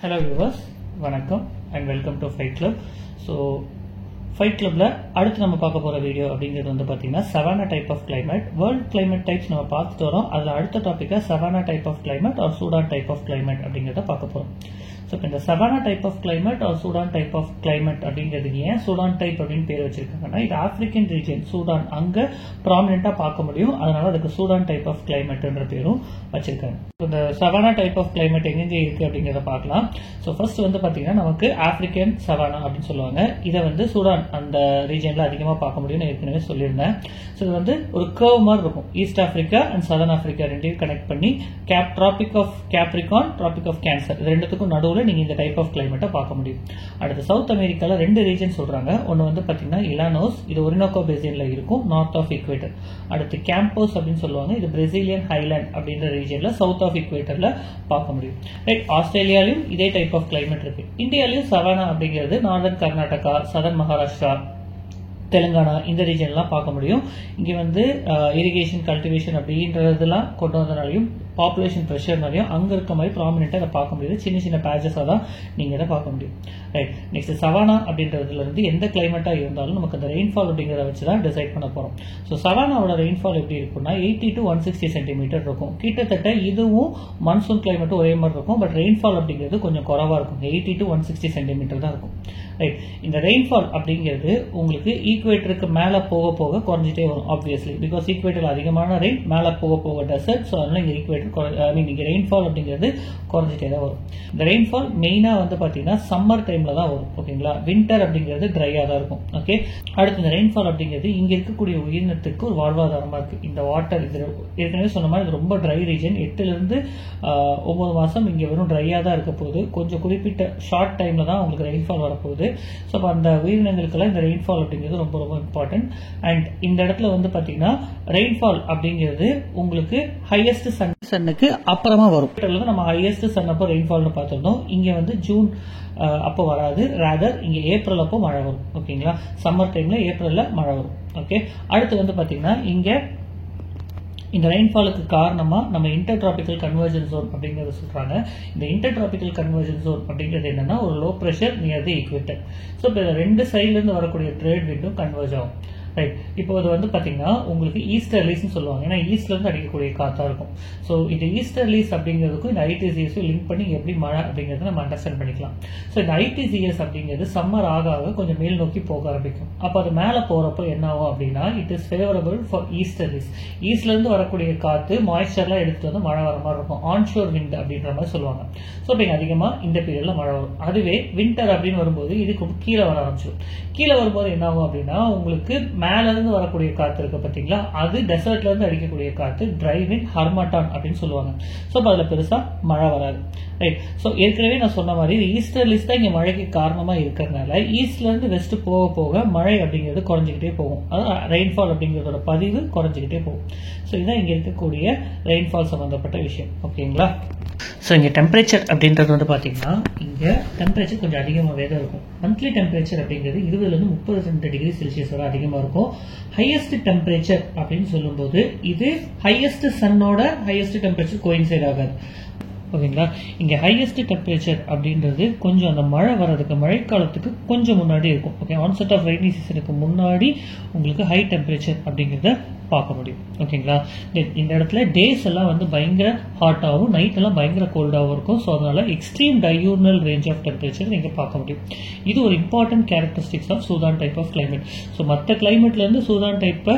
Hello viewers, வணக்கம் and welcome to Fight Club. So Fight Clubல அடுத்து நம்ம பார்க்க போற வீடியோ அப்படிங்கிறது வந்து பாத்தீங்கன்னா Savannah type of climate, world climate types நம்ம பார்த்துட்டு வரோம். அதுல அடுத்த டாபிக்கா Savannah type of climate or Sudan type of climate அப்படிங்கறத பார்க்க போறோம். So இந்த Savannah type of climate or Sudan type of climate அப்படிங்கிறதுக்கு ஏன் Sudan type அப்படின்னு பேர் வச்சிருக்காங்கன்னா இது ஆப்பிரிக்கன் ரீஜன் சூடான் அங்க ப்ராமினென்ட்டா பார்க்க முடியும். அதனால அதுக்கு Sudan type of climateன்ற பேரும் வச்சிருக்காங்க. இந்த Savannah type of climate எங்க இருக்கு அப்படிங்கறத பார்க்கலாம். ஸோ ஃபர்ஸ்ட் வந்து பாத்தீங்கன்னா நமக்கு ஆப்பிரிக்கன் சவானா அப்படின்னு சொல்லுவாங்க. இதை வந்து சூடான் அந்த ரீஜன்ல அதிகமா பார்க்க முடியும்னு ஏற்கனவே சொல்லியிருந்தேன். ஸோ இது வந்து ஒரு கர்வ் மாதிரி இருக்கும். East Africa and southern Africa ரெண்டையும் கனெக்ட் பண்ணி tropic of Capricorn, tropic of cancer இது ரெண்டுத்துக்கும் நடுவில் நீங்க இந்த டைப் ஆஃப் கிளைமேட்டை பார்க்க முடியும். அடுத்து சவுத் அமெரிக்கால ரெண்டு ரீஜன் சொல்றாங்க. ஒன்னு வந்து பாத்தீங்கன்னா இலானோஸ், இது ஒரினோகோ பேசின்ல இருக்கும், நார்த் ஆஃப் இக்வேட்டர். அடுத்து கேம்போஸ் அப்படின்னு சொல்லுவாங்க, இது பிரேசிலியன் ஹைலாண்ட் அப்படின்ற ரீஜன்ல சவுத் ஆஃப் இக்வேட்டர்ல பார்க்க முடியும். ரைட், ஆஸ்திரேலியாலையும் இதே டைப் ஆஃப் கிளைமேட் இருக்கு. இந்தியாலையும் சவானா அப்படிங்கிறது நார்தர்ன் கர்நாடகா, சதர்ன் மகாராஷ்டிரா, தெலுங்கானா இந்த ரீஜன்லாம் பார்க்க முடியும். இங்க வந்து இரிகேஷன், கல்டிவேஷன் அப்படின்றதெல்லாம் கொண்டு வந்தனாலையும் பாப்புலேஷன் ப்ரெஷர்னாலையும் அங்க இருக்க மாதிரி ப்ராமினென்ட்டா இதை பார்க்க முடியுது. சின்ன சின்ன பேச்சஸா தான் நீங்க இதை பார்க்க முடியும். ரைட், நெக்ஸ்ட் சவானா அப்படின்றதுல இருந்து எந்த கிளைமேட்டா இருந்தாலும் நமக்கு அந்த ரெயின்ஃபால் அப்படிங்கிறத வச்சு தான் டிசைட் பண்ண போறோம். ஸோ சவானாவோட ரெயின்ஃபால் எப்படி இருக்கும்னா 80 to 160 சென்டிமீட்டர் இருக்கும். கிட்டத்தட்ட இதுவும் மான்சூன் கிளைமேட்டும் ஒரே மாதிரி இருக்கும். பட் ரெயின்ஃபால் அப்படிங்கிறது கொஞ்சம் குறைவா இருக்கும். 80 to 160 சென்டிமீட்டர் தான் இருக்கும். ரைட், இந்த ரெயின்ஃபால் அப்படிங்கிறது உங்களுக்கு ஈக்குவேட்டருக்கு மேல போக போக குறைஞ்சிட்டே வரும். ஆப்வியஸ்லி பிகாஸ் ஈக்குவேட்டர் அதிகமான ரெயின் மேல போக போக டெசர்ட். ஸோ அதனால இங்க ஈக்குவேட்டர் இங்க ரெயின்ஃபால் அப்படிங்கிறது குறைஞ்சிட்டே தான் வரும். இந்த ரெயின்ஃபால் மெயினா வந்து பாத்தீங்கன்னா சம்மர் டைம்ல தான் வரும். ஓகேங்களா, வின்டர் அப்படிங்கிறது ட்ரையா தான் இருக்கும். ஓகே, அடுத்து இந்த ரெயின்ஃபால் அப்படிங்கிறது இங்க இருக்கக்கூடிய உயிரினத்துக்கு ஒரு வாழ்வாதாரமா இருக்கு. இந்த வாட்டர் இது ஏற்கனவே சொன்ன மாதிரி இது ரொம்ப ட்ரை ரீஜன். 8 இருந்து 9 மாசம் இங்க வெறும் ட்ரையா தான் இருக்க போகுது. கொஞ்சம் குறிப்பிட்ட ஷார்ட் டைம்ல தான் உங்களுக்கு ரெயின்ஃபால் வரப்போகுது. ஸோ அந்த உயிரினங்களுக்கெல்லாம் இந்த ரெயின்ஃபால் அப்படிங்கிறது ரொம்ப ரொம்ப இம்பார்ட்டன்ட். அண்ட் இந்த இடத்துல வந்து பாத்தீங்கன்னா ரெயின்ஃபால் அப்படிங்கிறது உங்களுக்கு ஹையஸ்ட் சன்னுக்கு அப்புறமா வரும். நம்ம ஹையஸ்ட் சன் அப்போ ரெயின்ஃபால்னு பார்த்திருந்தோம். இங்க வந்து ஜூன் அப்போ வராது, ரேதர் இங்க ஏப்ரல் அப்போ மழை வரும். ஓகேங்களா, சம்மர் டைம்ல ஏப்ரல்ல மழை வரும். ஓகே, அடுத்து வந்து பாத்தீங்கன்னா இங்க இந்த ரெயின்ஃபாலுக்கு காரணமா நம்ம இன்டர்டிராபிக்கல் கன்வர்ஜன் ஜோன் அப்படிங்கறத சொல்றாங்க. இந்த இன்டர்டிராபிக்கல் கன்வர்ஜன் ஜோன் அப்படிங்கிறது என்னன்னா ஒரு லோ பிரஷர் நியர் தி ஈக்வேட்டர். ஸோ இப்போ ரெண்டு சைட்ல இருந்து வரக்கூடிய ட்ரேட் விண்டும் கன்வர்ஜ் ஆகும். ரைட், இப்போ அது வந்து பாத்தீங்கன்னா உங்களுக்கு ஈஸ்டர்லீஸ் சொல்லுவாங்க. ஏன்னா ஈஸ்ட்ல இருந்து அடிக்கக்கூடிய காத்தா இருக்கும். ஸோ இந்த ஈஸ்டர்லீஸ் அப்படிங்கிறதுக்கும் இந்த ஐடிசிஎஸும் லிங்க் பண்ணி எப்படி மழை அப்படிங்கறத நம்ம அண்டர்ஸ்டாண்ட் பண்ணிக்கலாம். ஸோ இந்த ஐடிசிஎஸ் அப்படிங்கிறது சம்மர் ஆக ஆக கொஞ்சம் மேல் நோக்கி போக ஆரம்பிக்கும். அப்போ அது மேல போறப்போ என்ன ஆகும் அப்படின்னா இட் இஸ் ஃபேவரபிள் ஃபார் ஈஸ்டர்லீஸ். ஈஸ்ட்ல இருந்து வரக்கூடிய காத்து மாய்ஸ்சர்லாம் எடுத்துட்டு வந்து மழை வர மாதிரி இருக்கும். ஆன்ஷோர் விண்ட் அப்படின்ற மாதிரி சொல்லுவாங்க. ஸோ இப்போ அதிகமா இந்த பீரியட்ல மழை வரும். அதுவே வின்டர் அப்படின்னு வரும்போது இதுக்கு கீழே வர ஆரம்பிச்சிடும். கீழே வரும்போது என்ன ஆகும் அப்படின்னா உங்களுக்கு மேல இருந்து வரக்கூடிய காத்து இருக்கு பாத்தீங்களா, அது டெசர்ட்ல இருந்து அடிக்கக்கூடிய காத்து ட்ரை விண்ட், ஹர்மட்டான் அப்படின்னு சொல்லுவாங்க. சோ அதுல பெருசா மழை வராது. ரைட், சோ ஏற்கனவே நான் சொன்ன மாதிரி ஈஸ்டர்லிஸ் தான் இங்க மழைக்கு காரணமா இருக்கிறதுனால ஈஸ்ட்ல இருந்து வெஸ்ட் போக போக மழை அப்படிங்கிறது குறைஞ்சிக்கிட்டே போகும். அதாவது ரெயின்ஃபால் அப்படிங்கறதோட பதிவு குறைஞ்சிக்கிட்டே போகும். சோ இதான் இங்க இருக்கக்கூடிய ரெயின்ஃபால் சம்பந்தப்பட்ட விஷயம். ஓகேங்களா, ஸோ இங்கே டெம்பரேச்சர் அப்படின்றது வந்து பார்த்தீங்கன்னா இங்கே டெம்பரேச்சர் கொஞ்சம் அதிகமாகவே தான் இருக்கும். மந்த்லி டெம்பரேச்சர் அப்படிங்கிறது 20 to 32 டிகிரி செல்சியஸ் வரை அதிகமாக இருக்கும். ஹையஸ்ட் டெம்பரேச்சர் அப்படின்னு சொல்லும்போது இது ஹையஸ்ட் சன்னோட ஹையஸ்ட் டெம்பரேச்சர் கோயின்சைட் ஆகாது. ஓகேங்களா, இங்க ஹையஸ்ட் டெம்பரேச்சர் அப்படின்றது கொஞ்சம் அந்த மழை வர்றதுக்கு மழைக்காலத்துக்கு கொஞ்சம் முன்னாடி இருக்கும். ஓகே, ஆன்செட் ஆஃப் ரெய்னி சீசனுக்கு முன்னாடி உங்களுக்கு ஹை டெம்பரேச்சர் அப்படிங்கிறத பார்க்க முடியும். ஓகேங்களா, இந்த இடத்துல டேஸ் எல்லாம் வந்து பயங்கர ஹாட்டாகவும் நைட் எல்லாம் பயங்கர கோல்டாகவும் இருக்கும். ஸோ அதனால extreme diurnal range of temperature நீங்க பார்க்க முடியும். இது ஒரு important characteristics of Sudan type of climate. So மற்ற கிளைமேட்ல இருந்து சூடான் டைப்பை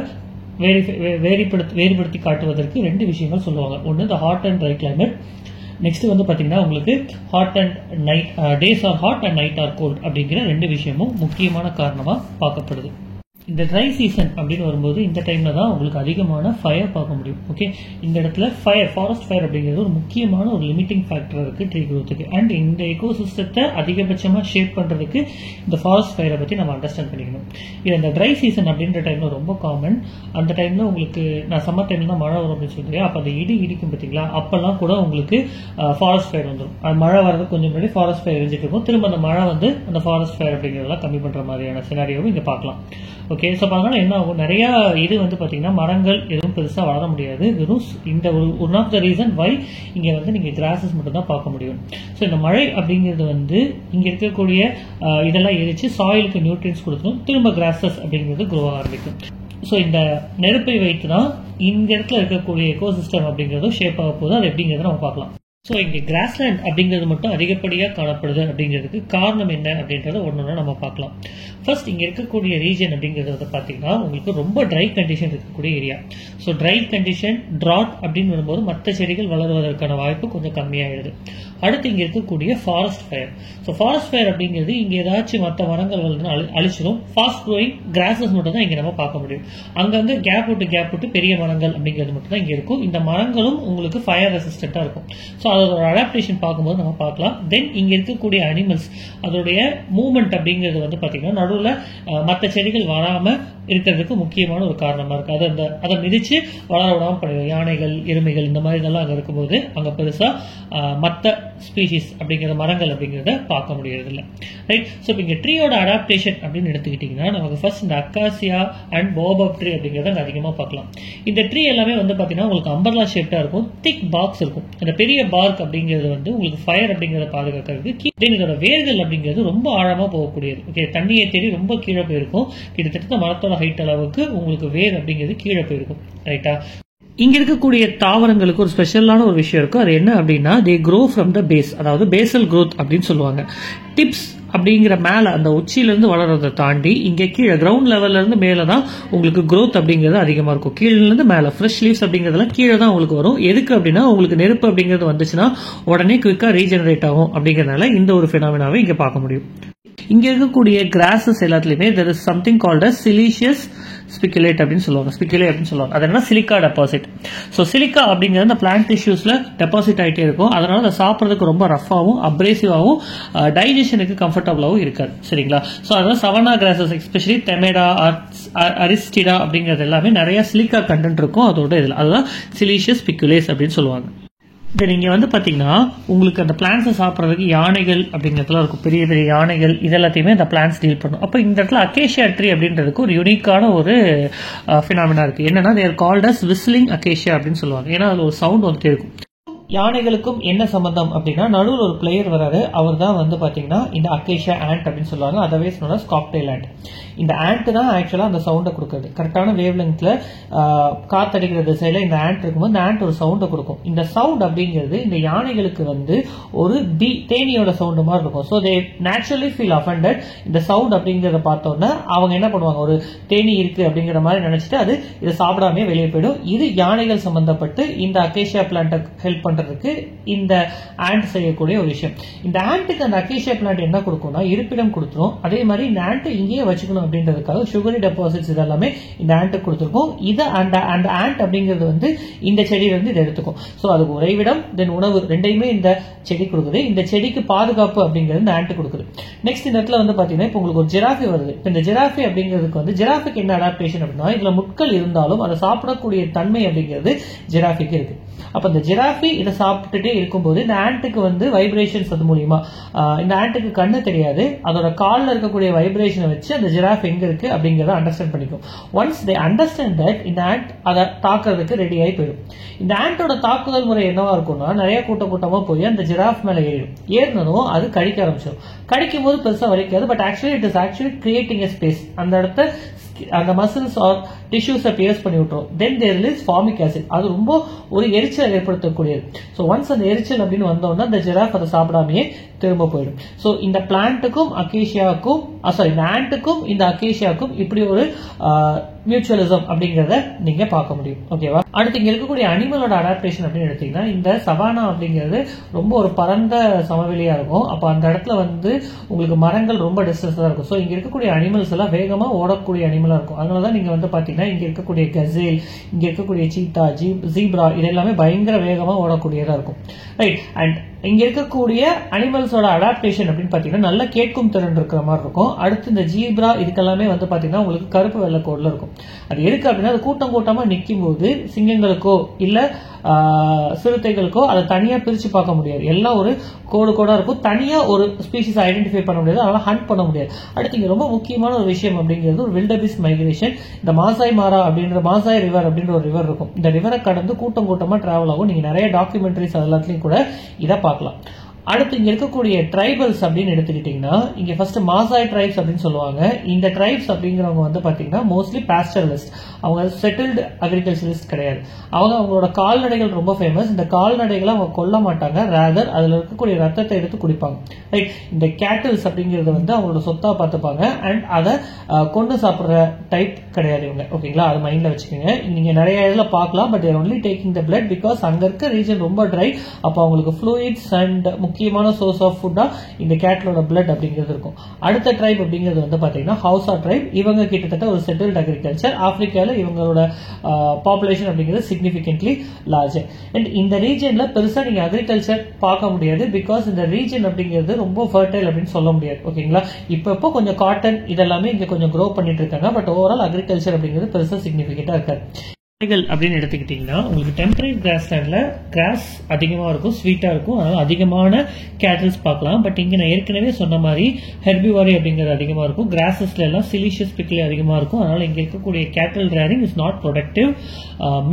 வேறுபடுத்தி காட்டுவதற்கு ரெண்டு விஷயங்கள் சொல்லுவாங்க. ஒன்று இந்த hot and dry climate. Next வந்து பாத்தீங்கன்னா உங்களுக்கு hot and night, days are hot and night are cold அப்படிங்கிற ரெண்டு விஷயமும் முக்கியமான காரணமா பார்க்கப்படுது. இந்த ட்ரை சீசன் அப்படின்னு வரும்போது இந்த டைம்ல தான் உங்களுக்கு அதிகமான ஃபயர் பார்க்க முடியும். ஓகே, இந்த இடத்துல ஃபாரஸ்ட் ஃபயர் அப்படிங்கிறது ஒரு முக்கியமான ஒரு லிமிட்டிங் ஃபேக்டர் இருக்கு ட்ரீ க்ரோத்துக்கு. அண்ட் இந்த எக்கோசிஸ்டத்தை அதிகபட்சமா ஷேப் பண்றதுக்கு இந்த ஃபாரஸ்ட் ஃபயரை பத்தி நம்ம அண்டர்ஸ்டாண்ட் பண்ணிக்கணும். இது இந்த ட்ரை சீசன் அப்படின்ற டைம்ல ரொம்ப காமன். அந்த டைம்ல உங்களுக்கு நான் சம்மர் டைம்ல தான் மழை வரும் அப்படின்னு சொல்றேன். அப்ப அந்த இடிக்கும் பார்த்தீங்களா, அப்பெல்லாம் கூட உங்களுக்கு ஃபாரஸ்ட் ஃபயர் வந்துடும். மழை வரதுக்கு கொஞ்சம் முன்னாடி ஃபாரஸ்ட் ஃபயர் எரிஞ்சிட்டு இருக்கும். திரும்ப அந்த மழை வந்து அந்த ஃபாரஸ்ட் ஃபயர் அப்படிங்கிறதெல்லாம் கம்மி பண்ற மாதிரியான சினாரியோவும் இங்க பார்க்கலாம். ஓகே. ஸோ அதனால என்ன ஆகும், நிறைய இது வந்து பார்த்தீங்கன்னா மரங்கள் எதுவும் பெருசாக வளர முடியாது. வெறும் இந்த one of the reason why இங்கே வந்து நீங்கள் கிராஸஸ் மட்டும் தான் பார்க்க முடியும். ஸோ இந்த மழை அப்படிங்கிறது வந்து இங்கே இருக்கக்கூடிய இதெல்லாம் எரிச்சு சாயிலுக்கு நியூட்ரியன்ஸ் கொடுத்துரும், திரும்ப கிராஸஸ் அப்படிங்கிறது க்ரோ ஆரம்பிக்கும். ஸோ இந்த நெருப்பை வைத்து தான் இந்த இடத்துல இருக்கக்கூடிய எக்கோசிஸ்டம் அப்படிங்கிறதும் ஷேப் ஆக போகுது. அது எப்படிங்கிறத நம்ம பார்க்கலாம். ஸோ இங்கே கிராஸ்லேண்ட் அப்படிங்கிறது மட்டும் அதிகப்படியாக காணப்படுது அப்படிங்கிறதுக்கு காரணம் என்ன அப்படின்றத ஒன்று நம்ம பார்க்கலாம். ஃபர்ஸ்ட் இங்கே இருக்கக்கூடிய ரீஜன் அப்படிங்கிறது வந்து பார்த்தீங்கன்னா உங்களுக்கு ரொம்ப ட்ரை கண்டிஷன் இருக்கக்கூடிய ஏரியா. ஸோ ட்ரை கண்டிஷன் ட்ராட் அப்படின்னு வரும்போது மற்ற செடிகள் வளருவதற்கான வாய்ப்பு கொஞ்சம் கம்மியாகிடுது. அடுத்து இங்கே இருக்கக்கூடிய forest fire. So forest fire அப்படிங்கிறது இங்கே ஏதாச்சும் மற்ற மரங்கள் வளர்ந்து அழிச்சிடும். ஃபாஸ்ட் க்ரோயிங் கிராஸஸ் மட்டும் தான் இங்கே நம்ம பார்க்க முடியும். அங்கங்கே கேப் விட்டு பெரிய மரங்கள் அப்படிங்கிறது மட்டும் தான் இங்கே இருக்கும். இந்த மரங்களும் உங்களுக்கு ஃபயர் ரெசிஸ்டண்ட்டாக இருக்கும். ஸோ அதோட அடாப்டேஷன் பார்க்கும்போது நம்ம பார்க்கலாம். தென் இங்கே இருக்கக்கூடிய அனிமல்ஸ் அதோடைய மூவ்மெண்ட் அப்படிங்கிறது வந்து பார்த்தீங்கன்னா நடுவில் மற்ற செடிகள் வராமல் இருக்கிறதுக்கு முக்கியமான ஒரு காரணமாக இருக்குது. அதை மிதித்து வளர விடாமல் பண்ணிடும். யானைகள், எருமைகள் இந்த மாதிரி இதெல்லாம் அங்கே இருக்கும்போது அங்கே பெருசாக மற்ற ஸ்பீஷிஸ் அப்படிங்கிற மரங்கள் அப்படிங்கிறத பார்க்க முடியறதில்ல. ரைட். ஸோ இப்போ இங்கே ட்ரீயோட அடாப்டேஷன் அப்படின்னு எடுத்துக்கிட்டிங்கன்னா நமக்கு ஃபர்ஸ்ட் இந்த அக்காசியா அண்ட் போபாப் ட்ரீ அப்படிங்கிறத அங்கே அதிகமாக பார்க்கலாம். இந்த ட்ரீ எல்லாமே வந்து பார்த்தீங்கன்னா உங்களுக்கு அம்பர்லா ஷேப்டாக இருக்கும், திக் பாக்ஸ் இருக்கும். அந்த பெரிய பார்க் அப்படிங்கிறது வந்து உங்களுக்கு ஃபயர் அப்படிங்கிறத பாதுகாக்கிறதுக்கு. இதோட வேர்கள் அப்படிங்கிறது ரொம்ப ஆழமாக போகக்கூடியது. ஓகே, தண்ணியை தேடி ரொம்ப கீழே போயிருக்கும். கிட்டத்தட்ட மரத்தோட ஹைட் அளவுக்கு உங்களுக்கு வேர் அப்படிங்கிறது கீழே போயிருக்கும். ரைட்டா. இங்க இருக்கக்கூடிய தாவரங்களுக்கு ஒரு ஸ்பெஷலான ஒரு விஷயம் இருக்கும். அது என்ன அப்படின்னா they grow from the base, அதாவது பேசல் க்ரோத் அப்படின்னு சொல்லுவாங்க. டிப்ஸ் அப்படிங்கிற மேல அந்த உச்சியிலிருந்து வளர்றதை தாண்டி இங்கே கீழே கிரவுண்ட் லெவல்ல இருந்து மேலே தான் உங்களுக்கு க்ரோத் அப்படிங்கிறது அதிகமாக இருக்கும். கீழிருந்து மேலே ஃப்ரெஷ் லீவ்ஸ் அப்படிங்கிறதுலாம் கீழே தான் உங்களுக்கு வரும். எதுக்கு அப்படின்னா உங்களுக்கு நெருப்பு அப்படிங்கிறது வந்துச்சுன்னா உடனே குவிக்காக ரீஜெனரேட் ஆகும் அப்படிங்கிறதுனால இந்த ஒரு ஃபினாமினாவை இங்கே பார்க்க முடியும். இங்க இருக்கக்கூடிய கிராஸஸ் எல்லாத்துலயுமே there is something called as siliceous spiculate அப்படின்னு சொல்லுவாங்க. அது என்ன, சிலிக்கா டெபாசிட். ஸோ சிலிக்கா அப்படிங்கிறது அந்த பிளான்ட் டிஷ்யூஸ்ல டெபாசிட் ஆகிட்டே இருக்கும். அதனால அதை சாப்பிட்றதுக்கு ரொம்ப ரஃபாகவும் அப்ரேசிவாகவும் டைஜஷனுக்கு கம்ஃபர்டபுளாகவும் இருக்காது. சரிங்களா. ஸோ அதான் சவனா கிராசஸ் எஸ்பெஷலி தெமேடா, அரிஸ்டிடா அப்படிங்கிறது எல்லாமே நிறைய சிலிக்கா கண்டென்ட் இருக்கும் அதோட இதில். அதுதான் சிலிஷியஸ் ஸ்பிகுலேஸ் அப்படின்னு சொல்லுவாங்க. இதை நீங்கள் வந்து பார்த்தீங்கன்னா உங்களுக்கு அந்த பிளான்ஸை சாப்பிட்றதுக்கு யானைகள் அப்படிங்கிறதுலாம் இருக்கும். பெரிய பெரிய யானைகள் இதெல்லாத்தையுமே அந்த பிளான்ஸ் டீல் பண்ணும். அப்போ இந்த இடத்துல அகேஷியா ட்ரீ அப்படின்றதுக்கு ஒரு யூனிக்கான ஒரு ஃபினாமினா இருக்குது. என்னன்னா தேர் கால்ட் அஸ் விஸ்லிங் அகேஷியா அப்படின்னு சொல்லுவாங்க. ஏன்னா அதில் ஒரு சவுண்ட் வந்துட்டே இருக்கும். யானைகளுக்கும் என்ன சம்பந்தம் அப்படின்னா நடுவில் ஒரு பிளேயர் வராரு. அவர் தான் வந்து பார்த்தீங்கன்னா இந்த அகேஷியா ஆண்ட் அப்படின்னு சொல்லுவாங்க. அதவே சொன்னா காக்டெயில் ஆண்ட். இந்த ஆண்ட் தான் ஆக்சுவலாக அந்த சவுண்டை கொடுக்குறது. கரெக்டான வேவ் லெங்க்ல காத்தடிக்கிற திசையில இந்த ஆண்ட் இருக்கும்போது இந்த ஆண்ட் ஒரு சவுண்டை கொடுக்கும். இந்த சவுண்ட் அப்படிங்கிறது இந்த யானைகளுக்கு வந்து ஒரு தேனியோட சவுண்டு மாதிரி இருக்கும். So they naturally feel offended. இந்த சவுண்ட் அப்படிங்கிறத பார்த்தோன்னா அவங்க என்ன பண்ணுவாங்க, ஒரு தேனி இருக்கு அப்படிங்கிற மாதிரி நினைச்சிட்டு அது இதை சாப்பிடாமே வெளியே போயிடும். இது யானைகள் சம்பந்தப்பட்டு இந்த அகேஷியா பிளான்ட்டை ஹெல்ப் பண்றதுக்கு இந்த ஆண்ட் செய்யக்கூடிய ஒரு விஷயம். இந்த ஆண்ட்டுக்கு அந்த அகேஷியா பிளான்ட் என்ன கொடுக்கும்னா இருப்பிடம் கொடுத்துரும். அதே மாதிரி இந்த ஆண்ட் இங்கேயே வச்சுக்கணும் அப்படின்றதுக்காக சுகரி டெபாசிட்ஸ் இதெல்லாமே இந்த ஆண்ட் கொடுத்துருக்கும். இதை அந்த ஆண்ட் அப்படிங்கிறது வந்து இந்த செடியில இருந்து இதை எடுத்துக்கும். ஸோ அதுக்கு உறைவிடம் தென் உணவு ரெண்டையுமே இந்த செடி கொடுக்குது. இந்த செடிக்கு பாதுகாப்பு அப்படிங்கிறது இந்த ஆண்ட் கொடுக்குது. நெக்ஸ்ட் இந்த இடத்துல வந்து பாத்தீங்கன்னா இப்போ உங்களுக்கு ஒரு ஜிராஃபி வருது. இந்த ஜிராஃபி அப்படிங்கிறதுக்கு வந்து ஜிராஃபிக்கு என்ன அடாப்டேஷன் அப்படின்னா இதுல முட்கள் இருந்தாலும் அதை சாப்பிடக்கூடிய தன்மை அப்படிங்கிறது ஜிராஃபிக்கு இருக்கு. அப்ப இந்த ஜிராஃபி இதை சாப்பிட்டுட்டே இருக்கும்போது இந்த ஆண்ட்டுக்கு வந்து வைப்ரேஷன்ஸ் அது மூலியமா இந்த ஆண்ட்டுக்கு கண்ணு தெரியாது. அதோட காலில் இருக்கக்கூடிய வைப்ரேஷனை வச்சு அந்த ஜிராஃப் எங்க இருக்கு அப்படிங்கறத அண்டர்ஸ்டாண்ட் பண்ணிக்கும். ஒன்ஸ் தே அண்டர்ஸ்டாண்ட் தட் இந்த ஆண்ட் அதை தாக்குறதுக்கு ரெடி ஆகி போயிடும். இந்த ஆண்டோட தாக்குதல் முறை என்னவா இருக்கும்னா நிறைய கூட்டமா போய் அந்த ஜிராஃப் மேல ஏறிடும். ஏறினதும் அது கடிக்க ஆரம்பிச்சிடும். கடிக்கும் போது பெருசா வலிக்காது. But actually it is actually creating a space. அந்த இடத்த அந்த மசில்ஸ் ஆர் டிஷ்யூஸை பியர்ஸ் பண்ணி விட்டுரும். தென் தேர் ரிலீஸ் ஃபார்மிக் ஆசிட். அது ரொம்ப ஒரு எரிச்சல் ஏற்படுத்தக்கூடியது. ஸோ ஒன்ஸ் அந்த எரிச்சல் அப்படின்னு வந்தோம்னா அந்த ஜிராஃப் அதை சாப்பிடாமையே திரும்ப போயிடும். ஸோ இந்த பிளான்ட்டுக்கும் அகேஷியாவுக்கும் இந்த ஆண்ட்டுக்கும் இந்த அகேஷியாவுக்கும் இப்படி ஒரு மியூச்சுவலிசம் அப்படிங்கிறத நீங்க பார்க்க முடியும். ஓகேவா. அடுத்து இங்க இருக்கக்கூடிய அனிமலோட அடாப்டேஷன் அப்படின்னு எடுத்தீங்கன்னா இந்த சவானா அப்படிங்கிறது ரொம்ப ஒரு பரந்த சமவெளியா இருக்கும். அப்போ அந்த இடத்துல வந்து உங்களுக்கு மரங்கள் ரொம்ப டிஸ்டன்ஸா இருக்கும். ஸோ இங்க இருக்கக்கூடிய அனிமல்ஸ் எல்லாம் வேகமா ஓடக்கூடிய அனிமலா இருக்கும். அதனாலதான் நீங்க வந்து பாத்தீங்கன்னா இங்க இருக்கக்கூடிய கசேல், இங்க இருக்கக்கூடிய சீத்தா, ஜீப்ரா இது எல்லாமே பயங்கர வேகமா ஓடக்கூடியதா இருக்கும். ரைட். அண்ட் இங்க இருக்கக்கூடிய அனிமல்ஸோட அடாப்டேஷன் அப்படின்னு பாத்தீங்கன்னா நல்ல கேட்கும் திறன் இருக்கிற மாதிரி இருக்கும். அடுத்து இந்த ஜீப்ரா இதுக்கெல்லாமே வந்து பாத்தீங்கன்னா உங்களுக்கு கருப்பு வெள்ளை கோட்ல இருக்கும். அது எதுக்கு அப்படின்னா அது கூட்டம் கூட்டமா நிற்கும் போது சிங்கங்களுக்கோ இல்ல சிறுத்தைகளுக்கோ அதை தனியா பிரிச்சு பார்க்க முடியாது. எல்லாம் ஒரு கோடு கோடா இருக்கும். தனியா ஒரு ஸ்பீசிஸ் ஐடென்டிஃபை பண்ண முடியாது. அதனால ஹண்ட் பண்ண முடியாது. அடுத்து இங்க ரொம்ப முக்கியமான ஒரு விஷயம் அப்படிங்கிறது ஒரு வில்டபிஸ் மைக்ரேஷன். இந்த மாசாய் மாரா அப்படின்ற மாசாய் ரிவர் அப்படின்ற ஒரு ரிவர் இருக்கும். இந்த ரிவரை கடந்து கூட்டம் கூட்டமா டிராவல் ஆகும். நீங்க நிறைய டாக்குமெண்ட்ரிஸ் எல்லாத்துலயும் கூட இதை பார்க்கலாம். அடுத்து இங்க இருக்கக்கூடிய ட்ரைபல்ஸ் அப்படின்னு எடுத்துக்கிட்டீங்கன்னா இங்க ஃபர்ஸ்ட் மாசாய் ட்ரைப்ஸ் அப்படின்னு சொல்லுவாங்க. இந்த ட்ரைப்ஸ் அப்படிங்கிறவங்க வந்து பாத்தீங்கன்னா மோஸ்ட்லி பாஸ்டரலிஸ்ட். அவங்க செட்டில்டு அக்ரிகல்ச்சரிஸ்ட் கிடையாது. அவங்களோட கால்நடைகள் ரொம்ப ஃபேமஸ். இந்த கால்நடைகளை அவங்க கொல்ல மாட்டாங்க. ரேதர் அதுல இருக்கக்கூடிய ரத்தத்தை எடுத்து குடிப்பாங்க. ரைட். இந்த கேட்டில்ஸ் அப்படிங்கறத வந்து அவங்களோட சொத்தா பார்த்துப்பாங்க. அண்ட் அதை கொண்டு சாப்பிடுற டைப் கிடையாது இவங்க. ஓகேங்களா, அது மைண்ட்ல வச்சுக்கோங்க. நீங்க நிறைய இதுல பார்க்கலாம். But only taking the blood because அங்க இருக்க ரீஜன் ரொம்ப ட்ரை. அப்போ அவங்களுக்கு ஃப்ளூயிட்ஸ் அண்ட் முக்கியமான சோர்ஸ் ஆஃப் ஃபுட்டா இந்த கேட்டலோட பிளட் அப்படிங்கிறது இருக்கும். அடுத்த ட்ரைப் அப்படிங்கிறது வந்து பாத்தீங்கன்னா ஹவுசா ட்ரைப். இவங்க கிட்டத்தட்ட ஒரு செட்டில்டு அக்ரிகல்ச்சர். ஆப்பிரிக்கால இவங்களோட பாப்புலேஷன் அப்படிங்கிறது சிக்னிபிகன்ட்லி லார்ஜர். அண்ட் இந்த ரீஜன்ல பெருசா நீங்க அக்ரிகல்ச்சர் பார்க்க முடியாது. பிகாஸ் இந்த ரீஜன் அப்படிங்கிறது ரொம்ப ஃபர்டைல் அப்படின்னு சொல்ல முடியாது. ஓகேங்களா, இப்போ கொஞ்சம் காட்டன் இதெல்லாமே இங்க கொஞ்சம் க்ரோ பண்ணிட்டு இருக்காங்க. பட் ஓவரால் அக்ரிகல்ச்சர் அப்படிங்கிறது பெருசா சிக்னிபிகண்டா இருக்காது. அப்படின்னு எடுத்துக்கிட்டீங்கன்னா உங்களுக்கு டெம்பரேட் கிராஸ்லேண்ட்ல கிராஸ் அதிகமா இருக்கும், ஸ்வீட்டா இருக்கும். அதனால அதிகமான கேட்டல்ஸ் பார்க்கலாம். பட் இங்க நான் ஏற்கனவே சொன்ன மாதிரி ஹெர்பிவாரி அப்படிங்கிறது அதிகமா இருக்கும். கிராசஸ்ல எல்லாம் சிலிஷியஸ் பிக்லி அதிகமா இருக்கும். அதனால இங்க இருக்கக்கூடிய கேட்டல் rearing is not productive.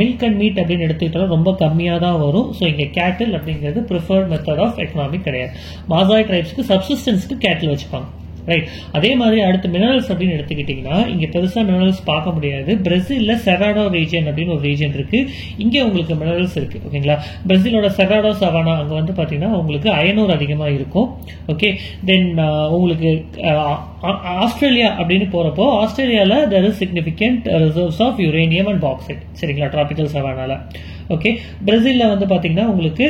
Milk and meet அப்படின்னு எடுத்துக்கிட்டாலும் ரொம்ப கம்மியா தான் வரும். ஸோ இங்க கேட்டல் அப்படிங்கிறது ப்ரிஃபர்ட் மெத்தட் ஆஃப் எக்கனாமிக் கிடையாது. மாசாய் ட்ரைப்ஸ்க்கு சப்சிஸ்டன்ஸ்க்கு கேட்டல் வச்சுப்பாங்க. ரைட். அதே மாதிரி அடுத்து மினரல்ஸ் அப்படின்னு எடுத்துக்கிட்டீங்கன்னா இங்க பெருசா மினரல்ஸ் பார்க்க முடியாது. பிரேசில்ல செராடோ ரீஜன் அப்படின்னு ஒரு ரீஜன் இருக்கு. இங்க உங்களுக்கு மினரல்ஸ் இருக்கு. ஓகேங்களா, பிரேசிலோட செராடோ சவானா அங்க வந்து பாத்தீங்கன்னா உங்களுக்கு அயனூர் அதிகமா இருக்கும். ஓகே, தென் உங்களுக்கு ஆஸ்திரேலியா அப்படின்னு போறப்போ ஆஸ்திரேலியால there is significant reserves of uranium and bauxite. சரிங்களா, டிராபிக்கல் சவானால. ஓகே, பிரேசில்ல வந்து பாத்தீங்கன்னா உங்களுக்கு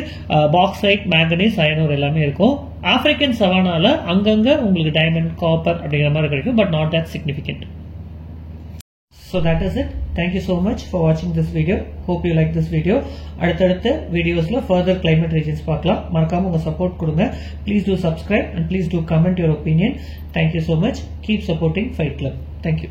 பாக்சைட், மேங்கனீஸ், அயனூர் எல்லாமே இருக்கும். ஆப்பிரிக்கன் சவானால அங்கங்க உங்களுக்கு டைமண்ட், காப்பர் அப்படிங்கிற மாதிரி கிடைக்கும். But not that significant. So that is it. Thank you so much for watching this video. Hope you like this video. அடுத்தடுத்த வீடியோஸ்ல further climate regions பார்க்கலாம். மறக்காம உங்க சப்போர்ட் கொடுங்க. Please do subscribe and please do comment your opinion. Thank you so much. Keep supporting Fight Club. Thank you.